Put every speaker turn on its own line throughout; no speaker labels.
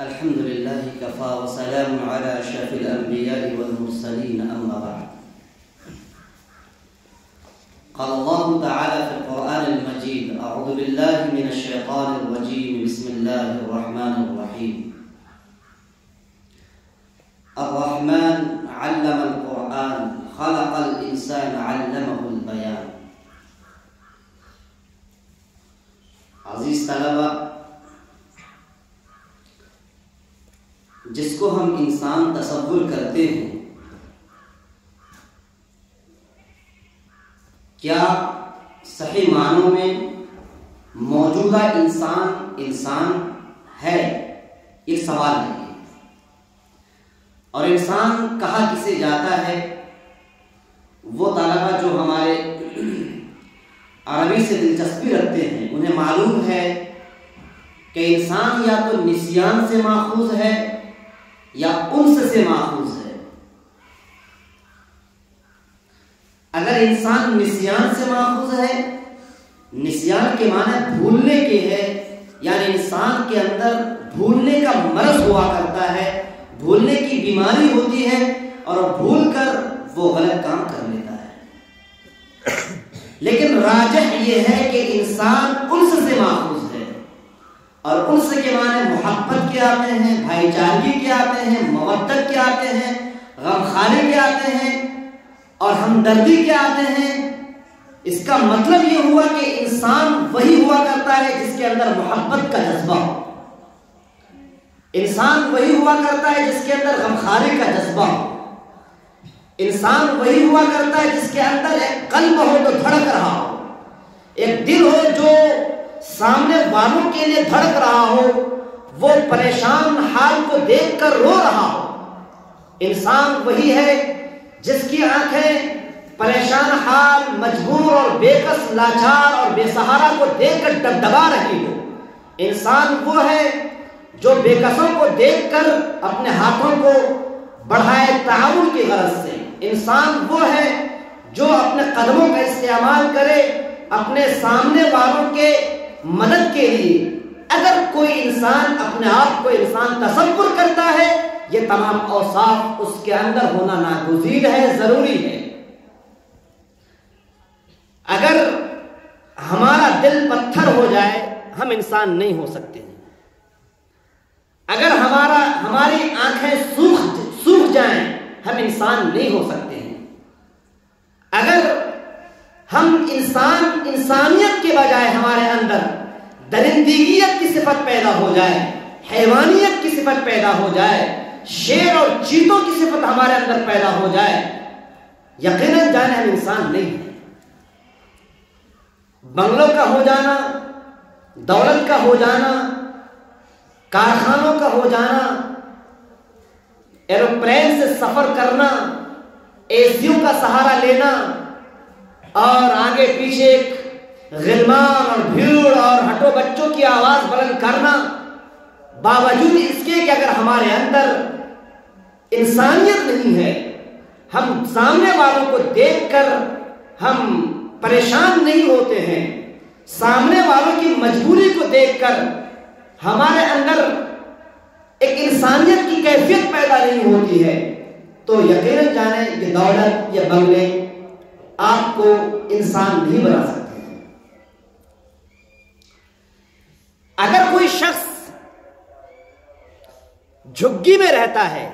الحمد لله كفى وسلام على أشرف الأنبياء والمرسلين أما بعد. قال الله تعالى في القرآن المجيد: أعوذ بالله من الشيطان الرجيم، بسم الله الرحمن الرحيم. الرحمن علم القرآن خلق الإنسان علمه البيان. عزیز طلبہ، جس کو ہم انسان تصور کرتے ہیں، کیا صحیح معنوں میں موجودہ انسان ہے؟ یہ سوال ہے. اور انسان کہا کسے جاتا ہے؟ وہ طلبہ جو ہمارے عربی سے دلچسپی رکھتے ہیں انہیں معلوم ہے کہ انسان یا تو نسیان سے ماخوذ ہے یا انس سے ماخوذ ہے. اگر انسان نسیان سے ماخوذ ہے، نسیان کے معنی بھولنے کے ہے، یعنی انسان کے اندر بھولنے کا مرض ہوا کرتا ہے، بھولنے کی بیماری ہوتی ہے اور بھول کر وہ غلط کام کر لیتا ہے. لیکن راجح یہ ہے کہ انسان انس سے ماخوذ ہے، اور انس کے معنی محبت کے آتے ہیں، بھائی چارگی کے آتے ہیں، مودت کے آتے ہیں، غمخواری کے آتے ہیں اور ہمدردی کے آتے ہیں. اس کا مطلب یہ ہوا کہ انسان وہی ہوا کرتا ہے جس کے اندر محبت کا جذبہ ہو، انسان وہی ہوا کرتا ہے جس کے اندر غمخواری کا جذبہ ہو، انسان وہی ہوا کرتا ہے جس کے اندر ایک قلب ہو تو دھڑک رہا ہو، ایک دل ہو جو سامنے والوں کے لیے دھڑک رہا ہو، وہ پریشان حال کو دیکھ کر رو رہا ہو. انسان وہی ہے جس کی آنکھیں پریشان حال، مجبور اور بے کس، لاچار اور بے سہارا کو دیکھ کر ڈبڈبا رہی ہو. انسان وہ ہے جو بے کسوں کو دیکھ کر اپنے ہاتھوں کو بڑھائے تعاون کی غرض سے. انسان وہ ہے جو اپنے قدموں کا استعمال کرے اپنے سامنے والوں کے مدد کے لیے. اگر کوئی انسان اپنے آپ کو انسان تصور کرتا ہے، یہ تمام اوصاف اس کے اندر ہونا ناگزیر ہے، ضروری ہے. اگر ہمارا دل پتھر ہو جائے ہم انسان نہیں ہو سکتے ہیں. اگر ہماری آنکھیں سوکھ جائیں ہم انسان نہیں ہو سکتے ہیں. اگر ہم انسانیت کے بجائے ہمارے اندر درندگیت کی صفت پیدا ہو جائے، حیوانیت کی صفت پیدا ہو جائے، شیر اور چیتوں کی صفت ہمارے اندر پیدا ہو جائے، یقیناً جانے ہم انسان نہیں ہیں. بنگلوں کا ہو جانا، دولت کا ہو جانا، کارخانوں کا ہو جانا، ایروپلین سے سفر کرنا، اے سیوں کا سہارا لینا اور آگے پیچھے ایک غلمان اور بھیڑ اور ہٹو بچوں کی آواز بلند کرنا، باوجود اس کے کہ اگر ہمارے اندر انسانیت نہیں ہے، ہم سامنے والوں کو دیکھ کر ہم پریشان نہیں ہوتے ہیں، سامنے والوں کی مجبوری کو دیکھ کر ہمارے اندر ایک انسانیت کی کیفیت پیدا نہیں ہوتی ہے، تو یقیناً جانیں یہ دولت، یہ بنگلے آپ کو انسان نہیں بنا سکتے ہیں. اگر کوئی شخص جھگی میں رہتا ہے،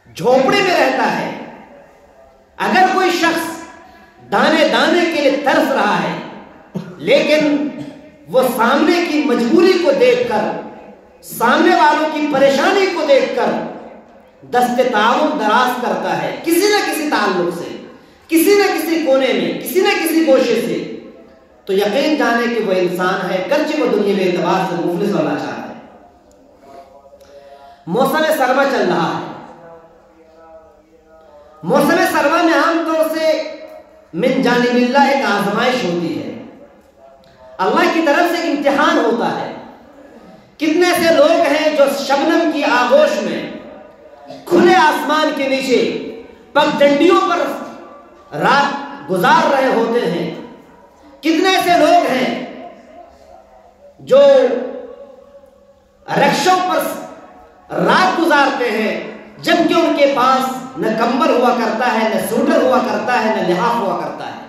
جھوپڑے میں رہتا ہے، اگر کوئی شخص دانے دانے کے لیے ترس رہا ہے، لیکن وہ سامنے کی مجبوری کو دیکھ کر، سامنے والوں کی پریشانی کو دیکھ کر دست تعاون دراز کرتا ہے کسی نہ کسی تعلق سے، کسی نہ کسی کونے میں، کسی نہ کسی گوشے سے، تو یقین جانے کہ وہ انسان ہے، گرچہ وہ دنیا میں اعتبار سے مفلس ہونا چاہتا ہے. موسم سرما چل رہا ہے. موسم سرما میں عام طور سے من جانب اللہ ایک آزمائش ہوتی ہے، اللہ کی طرف سے امتحان ہوتا ہے. کتنے سے لوگ ہیں جو شبنم کی آغوش میں کھلے آسمان کے نیچے پگڈنڈیوں پر رات گزار رہے ہوتے ہیں. کتنے سے لوگ ہیں جو رکشوں پر رات گزارتے ہیں، جبکہ ان کے پاس نہ کمبل ہوا کرتا ہے، نہ سوٹر ہوا کرتا ہے، نہ لحاف ہوا کرتا ہے۔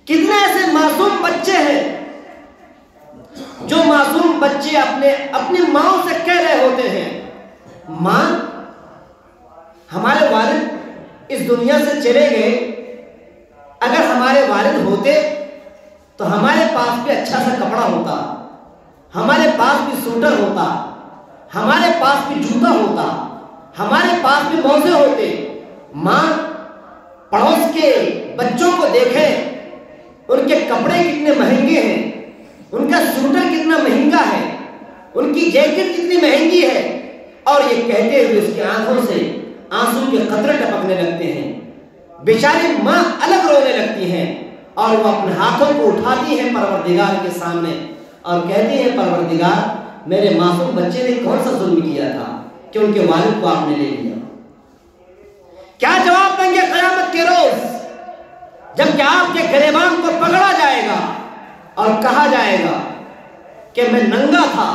کتنے ایسے معصوم بچے ہیں جو معصوم بچے اپنی ماں سے کہہ رہے ہوتے ہیں، ماں ہمارے والد اس دنیا سے چلے گئے، اگر ہمارے والد ہوتے تو ہمارے پاس بھی اچھا سا کپڑا ہوتا، ہمارے پاس بھی سوٹر ہوتا، ہمارے پاس بھی جوتا ہوتا، ہمارے پاس بھی موزے ہوتے۔ ماں پڑوس کے بچوں کو دیکھے، ان کے کپڑے کتنے مہنگے ہیں، ان کا سوٹر کتنا مہنگا ہے، ان کی جیکٹ کتنی مہنگی ہے، اور یہ کہتے ہوئے اس کی آنکھوں سے آنسو کے قطرے ٹپکنے لگتے ہیں۔ بیچاری ماں الگ رونے لگتی ہیں اور وہ اپنے ہاتھوں کو اٹھاتی ہیں پروردگار کے سامنے اور کہتی ہیں، پروردگار میرے معصوم بچے نے کون سا ظلم کیا تھا کہ ان کے والد کو آپ نے لے لیا؟ کیا جواب دیں گے قیامت کے روز جب کہ آپ کے گریبان کو پکڑا جائے گا اور کہا جائے گا کہ میں ننگا تھا،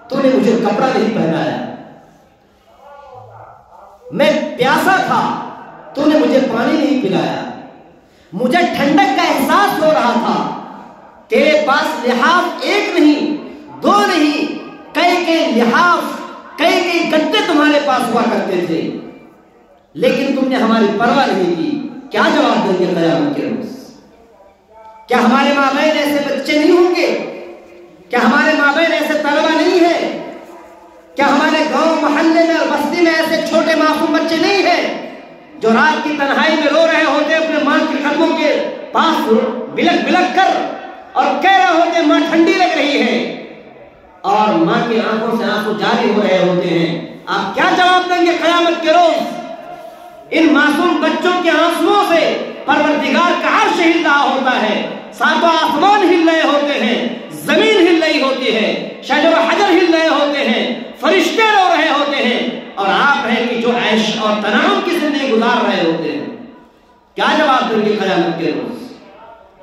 تو نے مجھے کپڑا نہیں پہنایا، میں پیاسا تھا، تو نے مجھے پانی نہیں پلایا، مجھے ٹھنڈک کا احساس ہو رہا تھا، تیرے پاس لحاف ایک نہیں، دو نہیں، کئی لحاف، کئی گدے تمہارے پاس ہوا کرتے تھے، لیکن تم نے ہماری پرواہ نہیں کی۔ کیا جواب دیں گے قیامت کے روز؟ کیا ہمارے ماں بہن ایسے بچے نہیں ہوں گے؟ کیا ہمارے ماں بہن ایسے طلبہ نہیں ہیں؟ کیا ہمارے گاؤں محلے میں اور بستی میں ایسے چھوٹے معصوم بچے نہیں ہیں جو رات کی تنہائی میں رو رہے ہوتے اپنے ماں کے قدموں کے پاس بلک بلک کر اور کہہ رہے ہوتے ماں ٹھنڈی لگ رہی ہے، اور ماں کی آنکھوں سے آنسو جاری ہو رہے ہوتے ہیں؟ آپ کیا جواب دیں گے قیامت کے روز؟ ان معصوم بچوں کے آنسوؤں سے پروردگار کا عرش ہل رہا ہوتا ہے، ساتوں آسمان ہل رہے ہوتے ہیں، زمین ہل رہی ہوتی ہے، شجر و حجر ہل رہے ہوتے ہیں، فرشتے رو رہے ہوتے ہیں، اور آپ ہیں کہ جو عیش اور تنعم کی زندگی گزار رہے ہوتے ہیں۔ کیا جواب دیں گے قیامت کے روز؟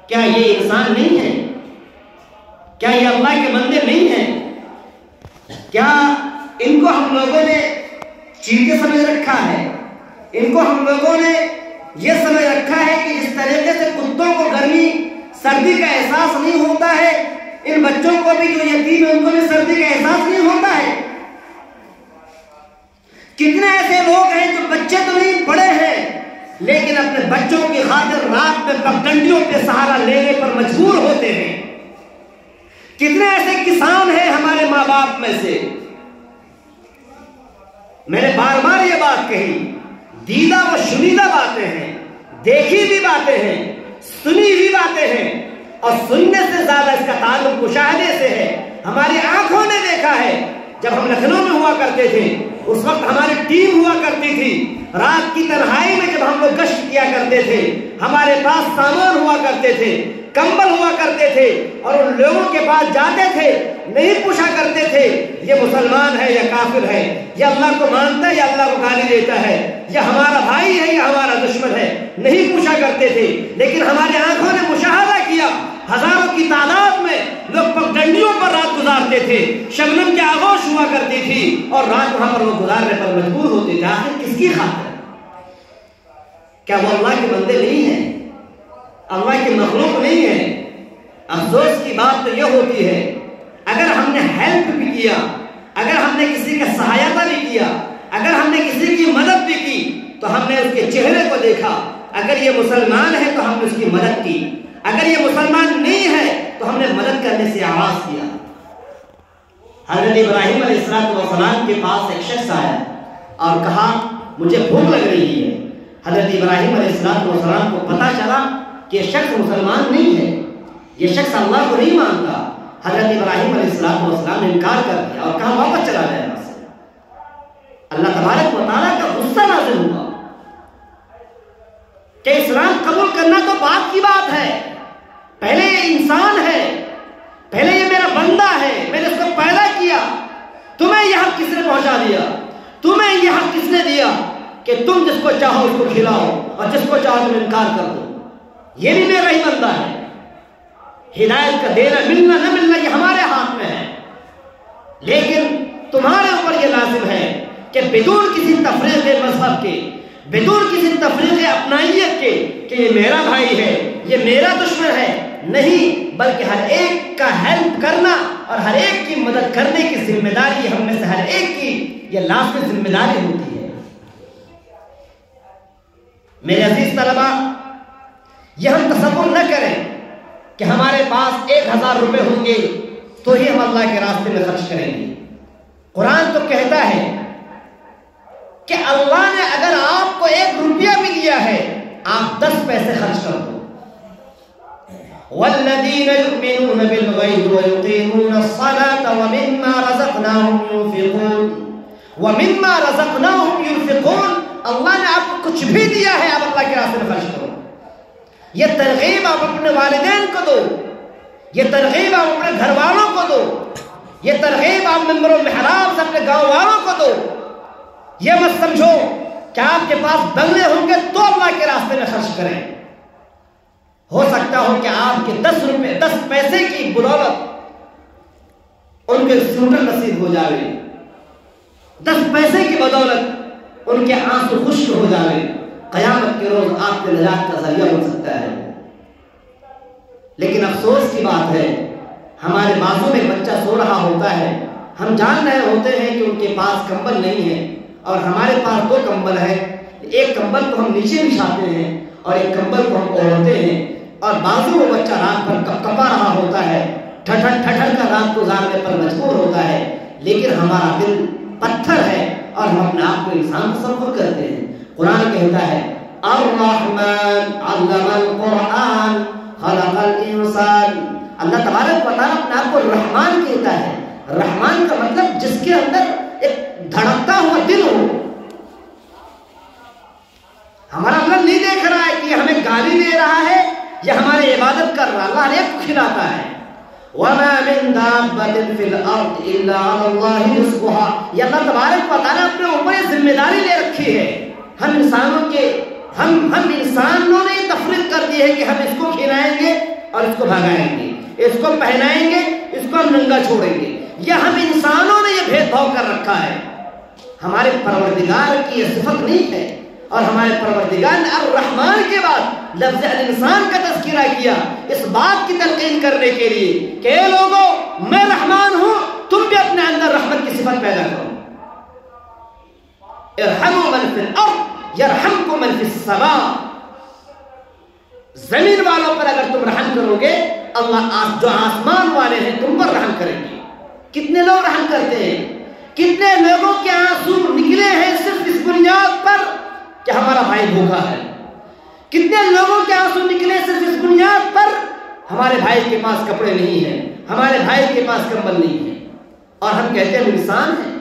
کیا یہ انسان نہیں ہے؟ کیا یہ اللہ کے بندے نہیں ہیں؟ کیا ان کو ہم لوگوں نے چیتے سمجھ رکھا ہے؟ ان کو ہم لوگوں نے یہ سمجھ رکھا ہے کہ جس طریقے سے کتوں کو گرمی سردی کا احساس نہیں ہوتا ہے، ان بچوں کو بھی جو یتیم ہے ان کو بھی سردی کا احساس نہیں ہوتا ہے؟ کتنے ایسے لوگ ہیں جو بچے تو نہیں بڑے ہیں لیکن اپنے بچوں کی خاطر رات میں پگڈنڈیوں پہ سہارا لینے پر مجبور ہوتے ہیں؟ کتنے ایسے کسان ہیں ہمارے ماں باپ میں سے؟ میں نے بار بار یہ بات کہی، دیدہ و شنیدہ باتیں ہیں، دیکھی بھی باتیں ہیں، سنی بھی باتیں ہیں، اور سننے سے زیادہ اس کا تعلق مشاہدے سے ہے۔ ہماری آنکھوں نے دیکھا ہے، جب ہم لکھنؤ میں ہوا کرتے تھے اس وقت ہماری ٹیم ہوا کرتی تھی، رات کی تنہائی میں جب ہم لوگ گشت کیا کرتے تھے، ہمارے پاس سامان ہوا کرتے تھے، کمبل ہوا کرتے تھے، اور ان لوگوں کے پاس جاتے تھے، نہیں پوچھا کرتے تھے یہ مسلمان ہے یا کافر ہے، یہ اللہ کو مانتا ہے یا اللہ کو گالی دیتا ہے، یہ ہمارا بھائی ہے یا ہمارا دشمن ہے، نہیں پوچھا کرتے تھے۔ لیکن ہماری آنکھوں نے مشاہدہ کیا، ہزاروں کی تعداد میں لوگ پگڈنڈیوں پر رات گزارتے تھے، شبنم کے آغوش ہوا کرتی تھی، اور رات وہاں پر وہ گزارنے پر مجبور ہوتے تھے۔ آخر کس کی خاطر؟ کیا وہ اللہ کے بندے نہیں ہیں؟ اللہ کی مخلوق نہیں ہے؟ افسوس کی بات تو یہ ہوتی ہے، اگر ہم نے ہیلپ بھی کیا، اگر ہم نے کسی کا سہایتا بھی کیا، اگر ہم نے کسی کی مدد بھی کی تو ہم نے اس کے چہرے کو دیکھا، اگر یہ مسلمان ہے تو ہم نے اس کی مدد کی، اگر یہ مسلمان نہیں ہے تو ہم نے مدد کرنے سے آغاز کیا۔ حضرت ابراہیم علیہ السلام کے پاس ایک شخص آیا اور کہا مجھے بھوک لگ رہی ہے۔ حضرت ابراہیم علیہ السلام کو پتا چلا کہ یہ شخص مسلمان نہیں ہے، یہ شخص اللہ کو نہیں مانتا۔ حضرت ابراہیم علیہ السلام نے انکار کر دیا اور کہا واپس چلا جائے وہاں سے۔ اللہ تبارک و تعالیٰ کا غصہ نازل ہوا کہ اسلام قبول کرنا تو بات کی بات ہے، پہلے یہ انسان ہے، پہلے یہ میرا بندہ ہے، میں نے اس کو پیدا کیا، تمہیں یہ حق کس نے پہنچا دیا؟ تمہیں یہ حق کس نے دیا کہ تم جس کو چاہو اس کو کھلاؤ اور جس کو چاہو تم انکار کر دو؟ یہ بھی میرا ہی بندہ ہے۔ ہدایت کا دینا، ملنا نہ ملنا یہ ہمارے ہاتھ میں ہے، لیکن تمہارے اوپر یہ لازم ہے کہ بدون کسی تفریق مذہب کے، بدون کسی تفریق اپنائیت کے کہ یہ میرا بھائی ہے، یہ میرا دشمن ہے، نہیں، بلکہ ہر ایک کا ہیلپ کرنا اور ہر ایک کی مدد کرنے کی ذمہ داری ہم میں سے ہر ایک کی یہ لازمی ذمہ داری ہوتی ہے۔ میرے عزیز طلبہ، یہ ہم تصور نہ کریں کہ ہمارے پاس 1000 روپے ہوں گے تو ہی ہم اللہ کے راستے میں خرچ کریں گے۔ قرآن تو کہتا ہے کہ اللہ نے اگر آپ کو 1 روپیہ بھی دیا ہے آپ 10 پیسے خرچ کر دو۔ والذین یؤمنون بالغیب ویقیمون الصلاة ومما رزقناہم ينفقون ومما رزقناہم ينفقون۔ اللہ نے آپ کو کچھ بھی دیا ہے آپ اللہ کے راستے میں خرچ کرو۔ یہ ترغیب آپ اپنے والدین کو دو، یہ ترغیب آپ اپنے گھر والوں کو دو، یہ ترغیب آپ ممبر و محراب سے اپنے گاؤں والوں کو دو۔ یہ مت سمجھو کہ آپ کے پاس بنگلے ہوں گے تو اللہ کے راستے میں خرچ کریں۔ ہو سکتا ہو کہ آپ کے 10 پیسے کی بدولت ان کے سوٹر نصیب ہو جائے، 10 پیسے کی بدولت ان کے آنسو خشک ہو جائے، قیامت کے روز آپ کے نجات کا ذریعہ ہو سکتا ہے۔ لیکن افسوس کی بات ہے ہمارے بازو میں بچہ سو رہا ہوتا ہے، ہم جان رہے ہوتے ہیں کہ ان کے پاس کمبل نہیں ہے اور ہمارے پاس 2 کمبل ہے، ایک کمبل کو ہم نیچے بچھاتے ہیں اور ایک کمبل کو ہم اوڑھتے ہیں، اور بازو وہ بچہ رات بھر کپکپا رہا ہوتا ہے، ٹھٹھر ٹھٹھر کا رات گزارنے پر مجبور ہوتا ہے، لیکن ہمارا دل پتھر ہے اور ہم اپنے آپ کو انسان تصور کرتے ہیں۔ قرآن کہتا ہے الرحمن علم القرآن خلق الانسان۔ اللہ تبارک و تعالیٰ اپنے آپ کو رحمان کہتا ہے۔ رحمان کا مطلب جس کے اندر ایک دھڑکتا ہوا دل ہو۔ ہمارا اللہ نہیں دیکھ رہا ہے کہ ہمیں گالی دے رہا ہے یا ہماری عبادت کر رہا ہے، اللہ ہر ایک کو کھلاتا ہے۔ وَمَا مِن دَابَّةٍ فِي الْأَرْضِ إِلَّا عَلَى اللَّهِ رِزْقُهَا۔ یہ اللہ تبارک و تعالیٰ اپنے اوپر یہ ذمہ داری لے رکھی ہے۔ ہم انسانوں نے تفریق کر دی ہے کہ ہم اس کو کھلائیں گے اور اس کو بھگائیں گے، اس کو پہنائیں گے، اس کو ہم ننگا چھوڑیں گے، یا ہم انسانوں نے یہ بھید بھاؤ کر رکھا ہے۔ ہمارے پروردگار کی یہ صفت نہیں ہے، اور ہمارے پروردگار نے الرحمن کے بعد لفظ الانسان کا تذکرہ کیا اس بات کی تلقین کرنے کے لیے کہ اے لوگو میں رحمان ہوں، تم بھی اپنے اندر رحمت کی صفت پیدا کرو۔ ارحموا من فی الارض یرحمکم من فی السماء۔ زمین والوں پر اگر تم رحم کرو گے اللہ جو آسمان والے ہیں تم پر رحم کریں گے۔ کتنے لوگ رحم کرتے ہیں، کتنے لوگوں کے آنسو نکلے ہیں صرف اس بنیاد پر کہ ہمارا بھائی بھوکا ہے، کتنے لوگوں کے آنسو نکلے صرف اس بنیاد پر ہمارے بھائی کے پاس کپڑے نہیں ہیں، ہمارے بھائی کے پاس کمبل نہیں ہے، اور ہم کہتے ہیں ہم انسان ہیں۔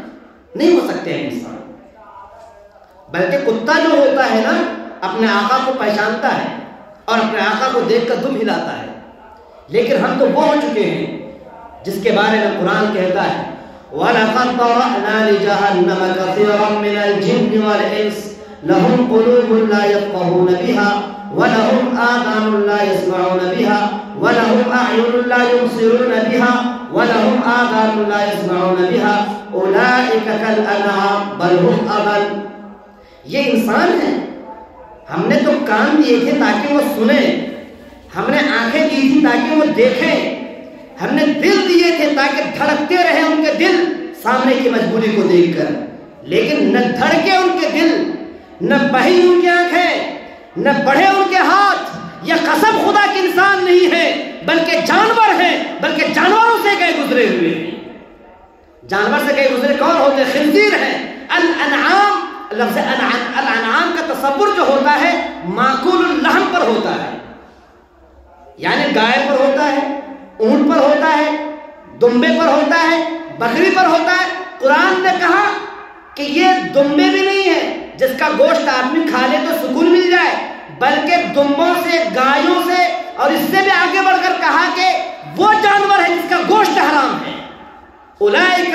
نہیں ہو سکتے ہیں انسان، بلکہ کتا جو ہوتا ہے نا اپنے آقا کو پہچانتا ہے اور اپنے آقا کو دیکھ کر دم ہلاتا ہے، لیکن ہم تو وہ ہو چکے ہیں جس کے بارے میں قرآن کہتا ہے وَلَقَدْ ذَرَأْنَا لِجَهَنَّمَ كَثِيرًا مِنَ الْجِنِّ وَالْإِنسِ لَهُمْ قُلُوبٌ لَا يَفْقَهُونَ بِهَا وَلَهُمْ آذَانٌ لَا يَسْمَعُونَ بِهَا وَلَهُمْ أَعْيُنٌ لَا يُبْصِرُونَ بِهَا وَلَهُمْ آذَانٌ لَا يَسْمَعُونَ بِهَا أُولَئِكَ كَالْأَنْعَامِ بَلْ هُمْ أَضَلُّ۔ یہ انسان ہے، ہم نے تو کان دیے تھے تاکہ وہ سنیں، ہم نے آنکھیں دی تھی تاکہ وہ دیکھیں، ہم نے دل دیے تھے تاکہ دھڑکتے رہے ان کے دل سامنے کی مجبوری کو دیکھ کر، لیکن نہ دھڑکے ان کے دل، نہ بہی ان کی آنکھیں، نہ بڑھے ان کے ہاتھ۔ یہ قسم خدا کے انسان نہیں ہے بلکہ جانور ہیں، بلکہ جانوروں سے گئے گزرے ہوئے ہیں۔ جانور سے گئے گزرے کون ہوتے؟ خنزیر ہیں۔ الانعام، لفظ الانعام کا تصور جو ہوتا ہے معقول اللحم پر ہوتا ہے، یعنی گائے پر ہوتا ہے، اونٹ پر ہوتا ہے، دمبے پر ہوتا ہے، بکری پر ہوتا ہے۔ قرآن نے کہا کہ یہ دمبے بھی نہیں ہے جس کا گوشت آدمی کھا لے تو سکون مل جائے، بلکہ دمبوں سے، گایوں سے، اور اس سے بھی آگے بڑھ کر کہا کہ وہ جانور ہے جس کا گوشت حرام ہے۔ اولئک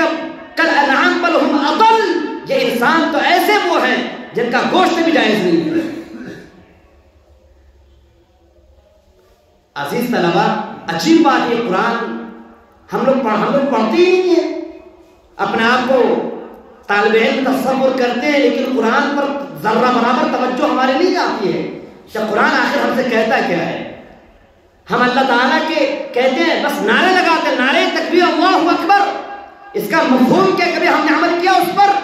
کالانعام بل ہم اضل۔ یہ انسان تو ایسے وہ ہیں جن کا گوشت بھی جائز نہیں ہے۔ عزیز طلبہ، عجیب بات یہ قرآن ہم لوگ پڑھتے ہی نہیں ہیں، اپنے آپ کو طالب علم تصور کرتے ہیں لیکن قرآن پر ذرہ برابر توجہ ہمارے نہیں جاتی ہے کہ قرآن آخر ہم سے کہتا کیا ہے. ہم اللہ تعالیٰ کے کہتے ہیں بس نعرے لگاتے ہیں, نعرے تکبیر اللہ اکبر, اس کا مفہوم کیا کبھی ہم نے عمل کیا اس پر؟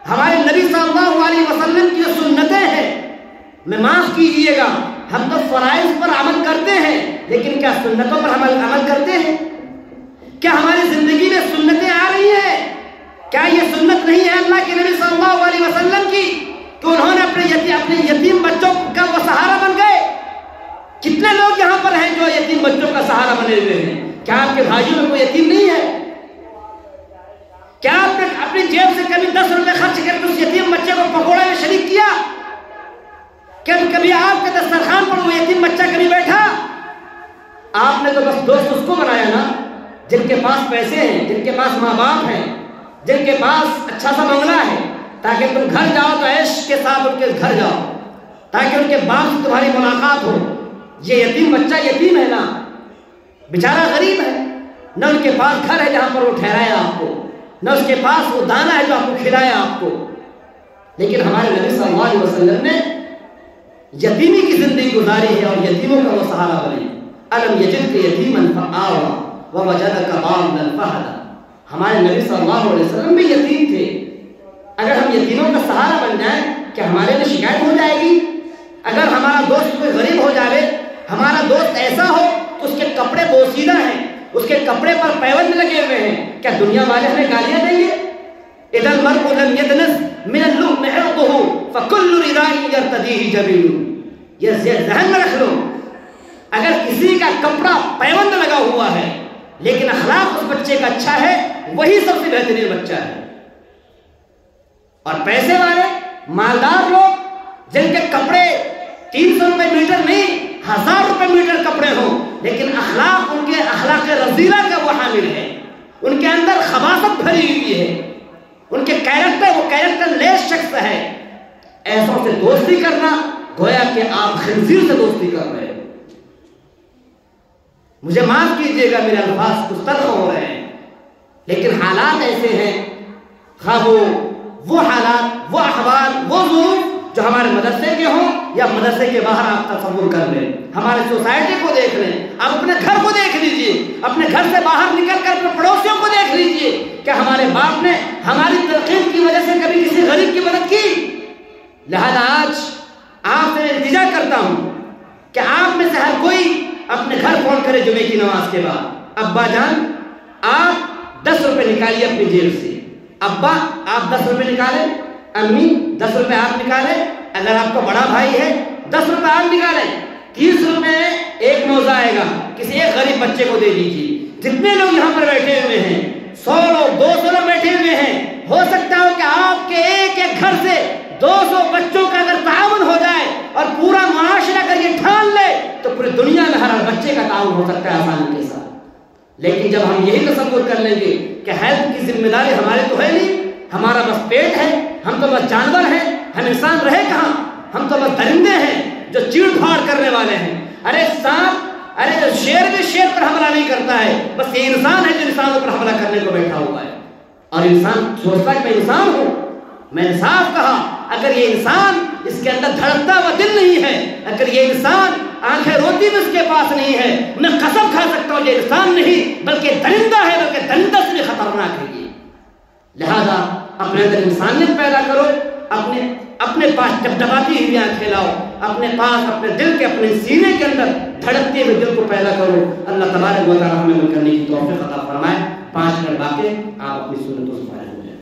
ہمارے نبی صلی اللہ علیہ وسلم کی جو سنتیں ہیں, میں معاف کیجئے گا ہم تو فرائض پر عمل کرتے ہیں لیکن کیا سنتوں پر عمل کرتے ہیں؟ کیا ہماری زندگی میں سنتیں آ رہی ہیں؟ کیا یہ سنت نہیں ہے اللہ کے نبی صلی اللہ علیہ وسلم کی کہ انہوں نے اپنے یتیم بچوں کا وہ سہارا بن گئے؟ کتنے لوگ یہاں پر ہیں جو یتیم بچوں کا سہارا بنے ہوئے ہیں؟ کیا آپ کے بھائیوں میں کوئی یتیم نہیں ہے؟ کیا آپ نے اپنی جیب سے کبھی 10 روپے خرچ کر کے اس یتیم بچے کو پکوڑے میں شریک کیا؟ کبھی آپ کے دسترخوان پر وہ یتیم بچہ کبھی بیٹھا؟ آپ نے تو بس دوست اس کو بنایا نا جن کے پاس پیسے ہیں, جن کے پاس ماں باپ ہیں, جن کے پاس اچھا سا بنگلہ ہے, تاکہ تم گھر جاؤ تو عیش کے ساتھ ان کے گھر جاؤ, تاکہ ان کے باپ سے تمہاری ملاقات ہو. یہ یتیم بچہ یتیم ہے نا, بیچارہ غریب ہے, نہ ان کے پاس گھر ہے جہاں پر وہ ٹھہرایا آپ کو, نہ اس کے پاس وہ دانا ہے جو آپ کو کھلایا آپ کو. لیکن ہمارے نبی صلی اللہ علیہ وسلم نے یتیمی کی زندگی گزاری ہے اور یتیموں کا وہ سہارا بنے. الم یجدک یتیما فآوی ووجدک ضالا فہدی. ہمارے نبی صلی اللہ علیہ وسلم بھی یتیم تھے. اگر ہم یتیموں کا سہارا بن جائیں کہ ہمارے لیے شکایت ہو جائے گی؟ اگر ہمارا دوست کوئی غریب ہو جائے, ہمارا دوست ایسا ہو کہ اس کے کپڑے بوسیدہ ہیں, اس کے کپڑے پر پیوند لگے ہوئے ہیں, کیا دنیا والے ہمیں گالیاں دیں گے؟ اذا المرء لم يدنس من اللؤم عرضه فكل رداء يرتديه جبين. یہ ذہن میں رکھ لو, اگر کسی کا کپڑا پیوند لگا ہوا ہے لیکن اخلاق اس بچے کا اچھا ہے, وہی سب سے بہترین بچہ ہے. اور پیسے والے مالدار لوگ جن کے کپڑے 300 روپے میٹر نہیں 1000 روپے میٹر کپڑے ہوں لیکن اخلاق ان کے اخلاق رذیلہ کا وہ حامل ہے, ان کے اندر خباثت بھری ہوئی ہے, ان کے کیریکٹر وہ کیریکٹر لیس شخص ہے, ایسوں سے دوستی کرنا گویا کہ آپ خنزیر سے دوستی کر رہے ہیں. مجھے معاف کیجئے گا میرے الفاظ کچھ تلخ ہو رہے ہیں لیکن حالات ایسے ہیں, خواہ وہ حالات, وہ احوال, وہ ظروف جو ہمارے مدرسے کے ہوں یا مدرسے کے باہر آپ تصور کر لیں, ہمارے سوسائٹی کو دیکھ لیں, آپ اپنے گھر کو دیکھ لیجئے, اپنے گھر سے باہر نکل کر اپنے پڑوسیوں کو دیکھ لیجئے کہ ہمارے باپ نے ہماری ترقی کی وجہ سے کبھی کسی غریب کی مدد کی. لہذا آج آپ سے التجا کرتا ہوں کہ آپ میں سے ہر کوئی اپنے گھر فون کرے جمعے کی نماز کے بعد, ابا جان آپ 10 روپے نکالیے اپنی جیب سے, ابا آپ 10 روپے نکالیں, امی 10 روپے آپ نکالیں, اگر آپ کو بڑا بھائی ہے 10 روپے آپ نکالیں, 30 روپے ایک موزہ آئے گا کسی ایک غریب بچے کو دے دیجیے. جتنے لوگ یہاں پر بیٹھے ہوئے ہیں 100 لوگ 200 لوگ بیٹھے ہوئے ہیں, ہو سکتا ہو کہ آپ کے ایک ایک گھر سے 200 بچوں کا اگر تعاون ہو جائے اور پورا معاشرہ اگر یہ ٹھان لے تو پوری دنیا میں ہر بچے کا تعاون ہو سکتا ہے آسانی کے ساتھ. لیکن جب ہم یہی تصور کر لیں گے کہ ہیلتھ کی ذمہ داری ہمارے تو ہے نہیں, ہمارا بس پیٹ ہے, ہم تو بس جانور ہیں, ہم انسان رہے کہاں, ہم تو بس درندے ہیں جو چیڑ پھاڑ کرنے والے ہیں. ارے سانپ, ارے شیر بھی شیر پر حملہ نہیں کرتا ہے, بس یہ انسان ہے جو انسانوں پر حملہ کرنے کو بیٹھا ہوا ہے. اور انسان سوچتا ہے کہ میں انسان ہوں. میں نے صاف کہا, اگر یہ انسان اس کے اندر دھڑکتا ہوا دل نہیں ہے, اگر یہ انسان آنکھیں روتی بھی اس کے پاس نہیں ہے, میں قسم کھا سکتا ہوں یہ انسان نہیں بلکہ درندہ ہے, بلکہ درندہ سے بھی خطرناک ہے یہ. لہذا اپنے اندر انسانیت پیدا کرو, اپنے پاس ڈبڈباتی ہوئی آنکھیں لاؤ, اپنے پاس اپنے دل کے اپنے سینے کے اندر دھڑکتے ہوئے دل کو پیدا کرو. اللہ تبارک و تعالی ہمیں عمل کرنے کی توفیق عطا فرمائے. 5 منٹ باقی, آپ اپنی سنتوں سے